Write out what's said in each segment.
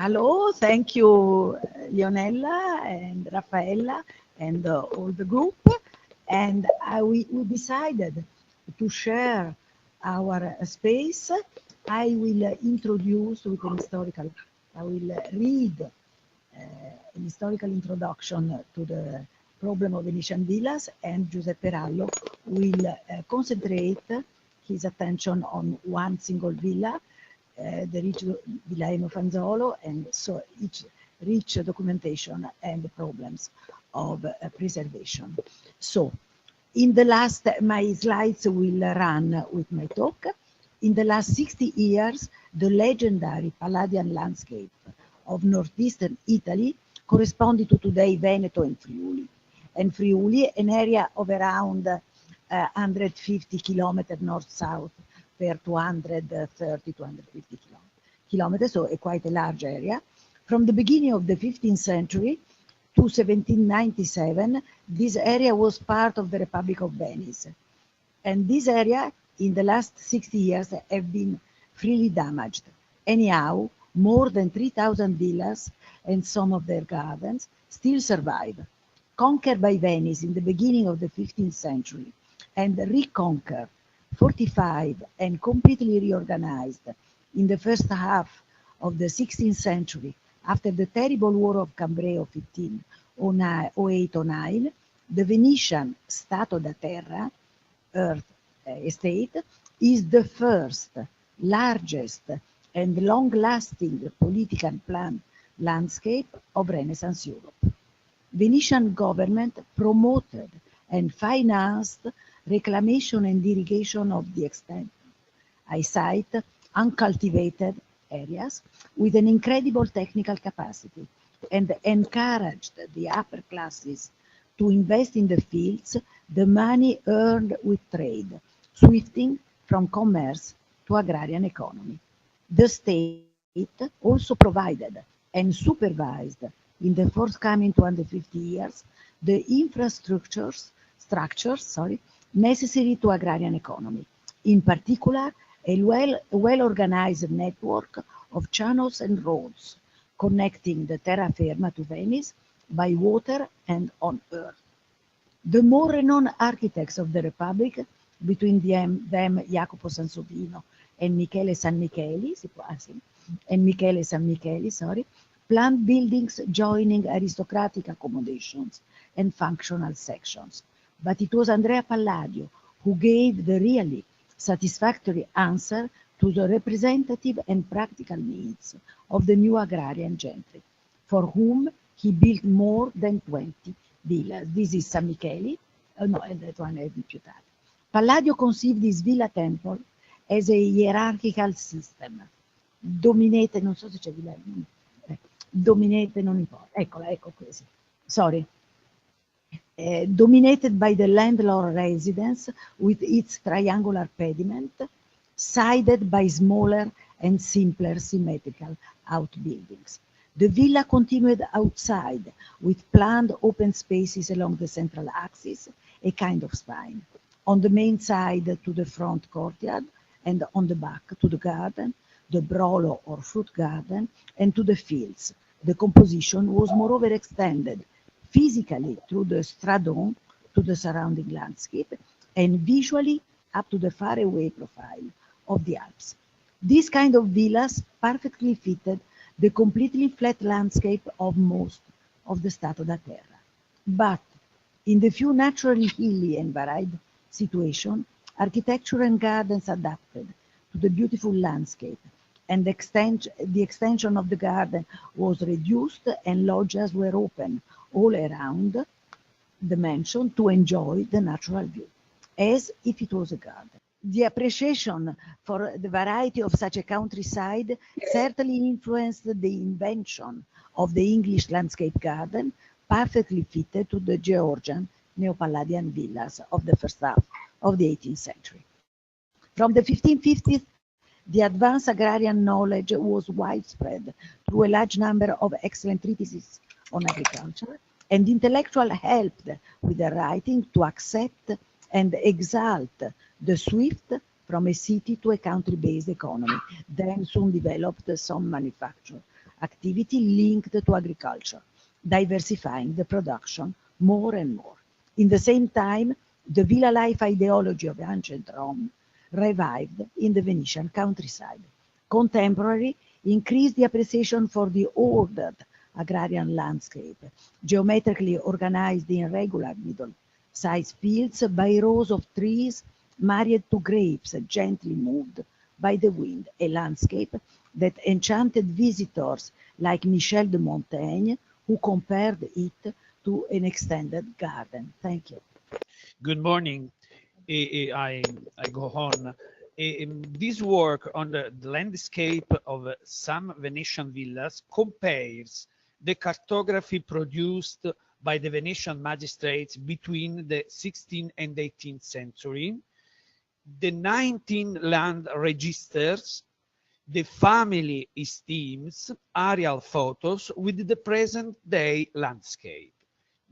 Hello, thank you, Leonella and Raffaella and all the group. And we decided to share our space. I will introduce with an historical, I will read an historical introduction to the problem of Venetian villas, and Giuseppe Rallo will concentrate his attention on one single villa, the rich Villaeno Fanzolo, and so each rich documentation and the problems of preservation. So, in the last, my slides will run with my talk. In the last 60 years, the legendary Palladian landscape of northeastern Italy corresponded to today Veneto and Friuli. And Friuli, an area of around 150 kilometers north-south per 230, 250 kilometers, so quite a large area. From the beginning of the 15th century to 1797, this area was part of the Republic of Venice. And this area, in the last 60 years, have been freely damaged. Anyhow, more than 3,000 villas and some of their gardens still survive. Conquered by Venice in the beginning of the 15th century and reconquered, fortified, and completely reorganized in the first half of the 16th century after the terrible War of Cambrai of 1508-09, the Venetian Stato da Terra, Earth Estate, is the first, largest, and long-lasting political planned landscape of Renaissance Europe. Venetian government promoted and financed reclamation and irrigation of the extent. I cite uncultivated areas with an incredible technical capacity and encouraged the upper classes to invest in the fields the money earned with trade, swifting from commerce to agrarian economy. The state also provided and supervised in the forthcoming 250 years the infrastructures necessary to agrarian economy. In particular, a well-organized network of channels and roads connecting the terraferma to Venice by water and on earth. The more renowned architects of the Republic, between them Jacopo Sansovino and Michele Sanmicheli, planned buildings joining aristocratic accommodations and functional sections. But it was Andrea Palladio who gave the really satisfactory answer to the representative and practical needs of the new agrarian gentry, for whom he built more than 20 villas. This is Sanmicheli, and that one è più tardi. Palladio conceived this villa temple as a hierarchical system, dominated, non so se c'è villa, dominated, non importa, eccola, ecco così, sorry. Dominated by the landlord residence with its triangular pediment, sided by smaller and simpler symmetrical outbuildings. The villa continued outside with planned open spaces along the central axis, a kind of spine. On the main side to the front courtyard, and on the back to the garden, the brolo or fruit garden, and to the fields. The composition was moreover extended physically through the stradone to the surrounding landscape, and visually up to the faraway profile of the Alps. This kind of villas perfectly fitted the completely flat landscape of most of the Stato da Terra. But in the few naturally hilly and varied situations, architecture and gardens adapted to the beautiful landscape, and the extension of the garden was reduced and loggias were open all around the mansion to enjoy the natural view, as if it was a garden. The appreciation for the variety of such a countryside certainly influenced the invention of the English landscape garden, perfectly fitted to the Georgian Neo-Palladian villas of the first half of the 18th century. From the 1550s, the advanced agrarian knowledge was widespread through a large number of excellent treatises on agriculture, and intellectual helped with the writing to accept and exalt the swift from a city to a country-based economy, then soon developed some manufacture activity linked to agriculture, diversifying the production more and more. In the same time, the villa life ideology of ancient Rome revived in the Venetian countryside. Contemporary increased the appreciation for the ordered agrarian landscape, geometrically organized in regular middle-sized fields by rows of trees married to grapes gently moved by the wind, a landscape that enchanted visitors like Michel de Montaigne, who compared it to an extended garden. Thank you. Good morning. I go on. This work on the landscape of some Venetian villas compares the cartography produced by the Venetian magistrates between the 16th and 18th century, the 19 land registers, the family esteems, aerial photos with the present-day landscape.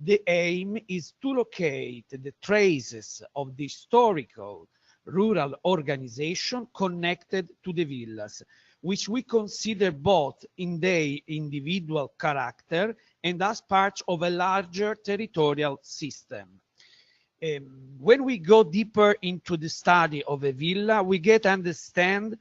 The aim is to locate the traces of the historical rural organization connected to the villas, which we consider both in their individual character and as part of a larger territorial system. When we go deeper into the study of a villa, we get to understand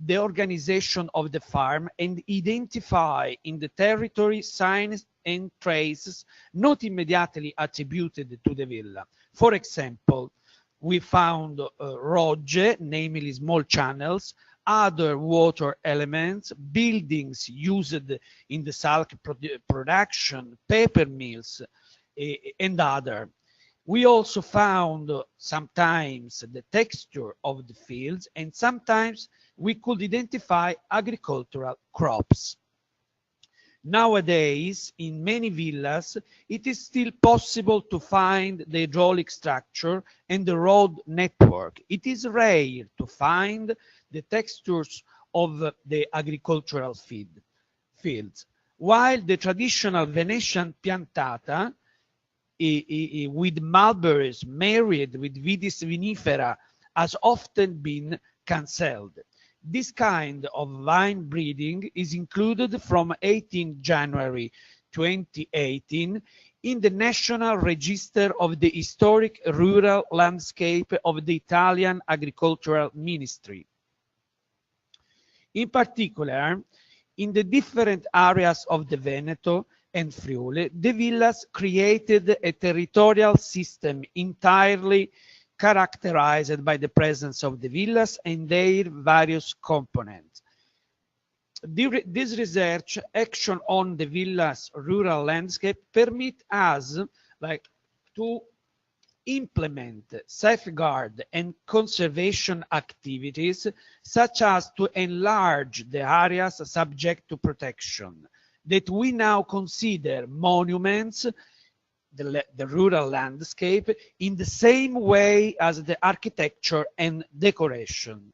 the organization of the farm and identify in the territory signs and traces not immediately attributed to the villa. For example, we found rogge, namely small channels, other water elements, buildings used in the salt production, paper mills, and other. We also found sometimes the texture of the fields, and sometimes we could identify agricultural crops. Nowadays, in many villas, it is still possible to find the hydraulic structure and the road network. It is rare to find the textures of the agricultural fields, while the traditional Venetian piantata with mulberries married with Vitis vinifera has often been cancelled. This kind of vine breeding is included from 18 January 2018 in the National Register of the Historic Rural Landscape of the Italian Agricultural Ministry. In particular, in the different areas of the Veneto and Friuli, the villas created a territorial system entirely characterized by the presence of the villas and their various components. This research action on the villas rural landscape permit us to implement safeguard and conservation activities such as to enlarge the areas subject to protection that we now consider monuments, the rural landscape, in the same way as the architecture and decoration.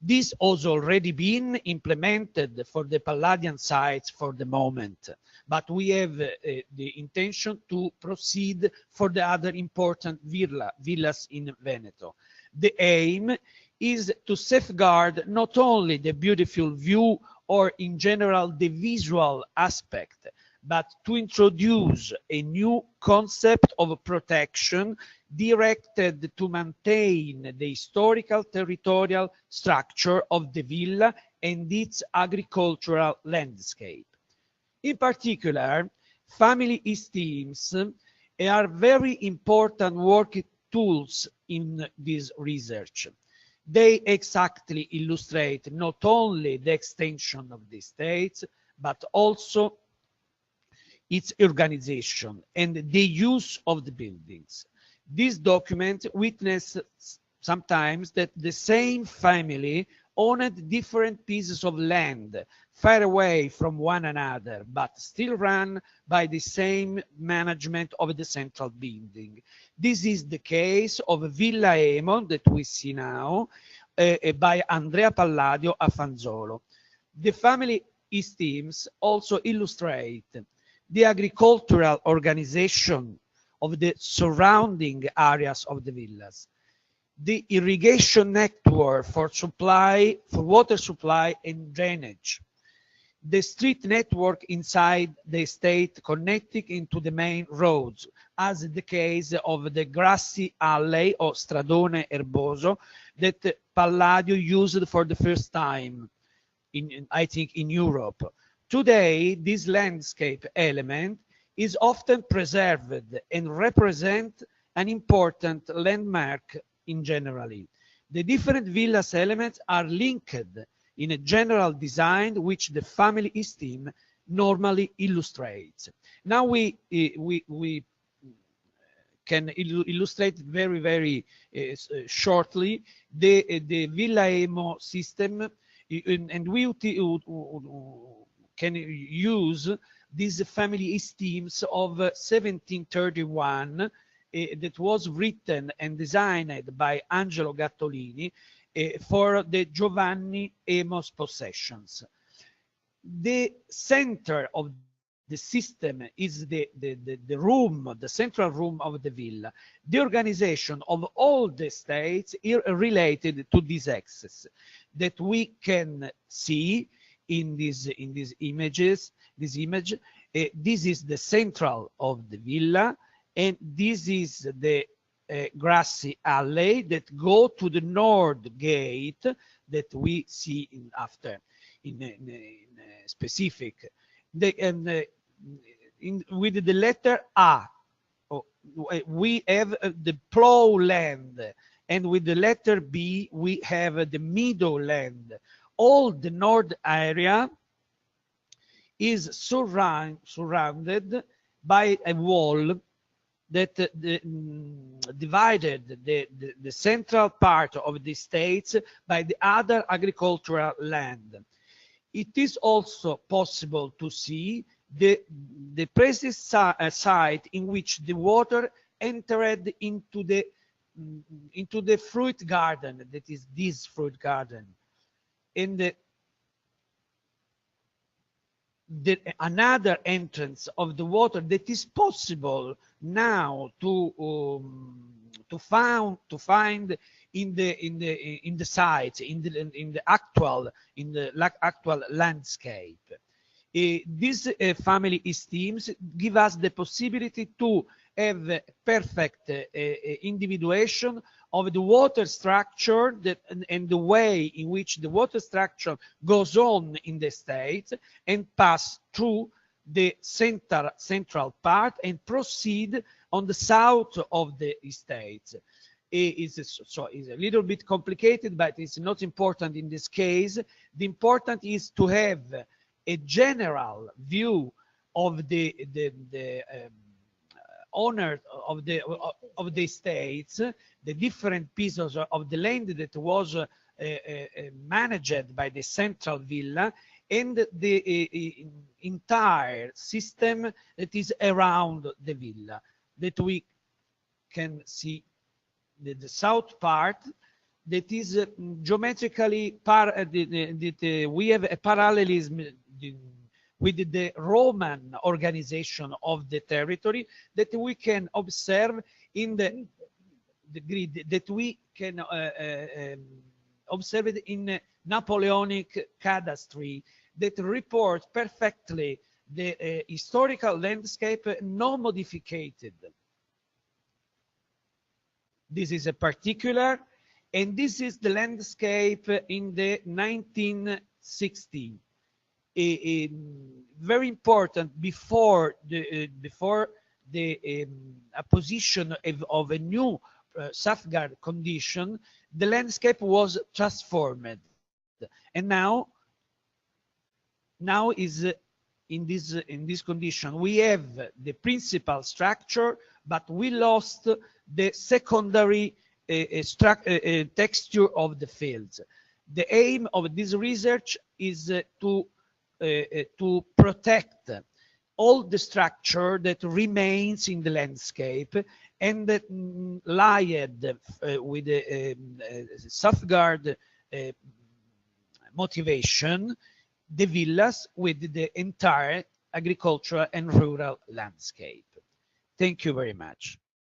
This has already been implemented for the Palladian sites for the moment, but we have the intention to proceed for the other important villas in Veneto. The aim is to safeguard not only the beautiful view or in general the visual aspect, but to introduce a new concept of protection directed to maintain the historical territorial structure of the villa and its agricultural landscape. In particular, family esteems are very important working tools in this research. They exactly illustrate not only the extension of the states, but also its organization and the use of the buildings. This document witnesses sometimes that the same family owned different pieces of land far away from one another, but still run by the same management of the central building. This is the case of Villa Emon that we see now by Andrea Palladio a Fanzolo. The family esteems also illustrate the agricultural organization of the surrounding areas of the villas, the irrigation network for water supply and drainage, the street network inside the estate connecting into the main roads, as in the case of the grassy alley or stradone erboso that Palladio used for the first time, I think, in Europe. Today, this landscape element is often preserved and represent an important landmark in generally. The different villas elements are linked in a general design which the family esteem normally illustrates. Now we can illustrate very shortly the Villa Emo system, and we can use these family esteems of 1731 that was written and designed by Angelo Gattolini for the Giovanni Emos possessions. The center of the system is the room, the central room of the villa. The organization of all the states is related to this axis that we can see in these images. This image, this is the central of the villa, and this is the grassy alley that go to the north gate that we see after in specific. With the letter A, we have the plow land, and with the letter B, we have the meadow land. All the north area is surrounded by a wall that divided the central part of the states by the other agricultural land. It is also possible to see the precise site in which the water entered into the fruit garden, that is this fruit garden. And another entrance of the water that is possible now to find in the sites in the actual landscape. These family esteems give us the possibility to have perfect individuation of the water structure and the way in which the water structure goes on in the state and pass through the central part and proceed on the south of the state. It's a little bit complicated, but it's not important in this case. The important is to have a general view of the owner of the states, the different pieces of the land that was managed by the central villa, and the entire system that is around the villa, that we can see the south part that is geometrically we have a parallelism with the Roman organization of the territory that we can observe in the grid, that we can observe it in Napoleonic cadastry that report perfectly the historical landscape, no modified. This is a particular, and this is the landscape in the 1960s. Very important before the apposition of a new safeguard condition, the landscape was transformed, and now is in this condition. We have the principal structure, but we lost the secondary texture of the fields. The aim of this research is to protect all the structure that remains in the landscape and that lied with a safeguard motivation, the villas with the entire agricultural and rural landscape. Thank you very much.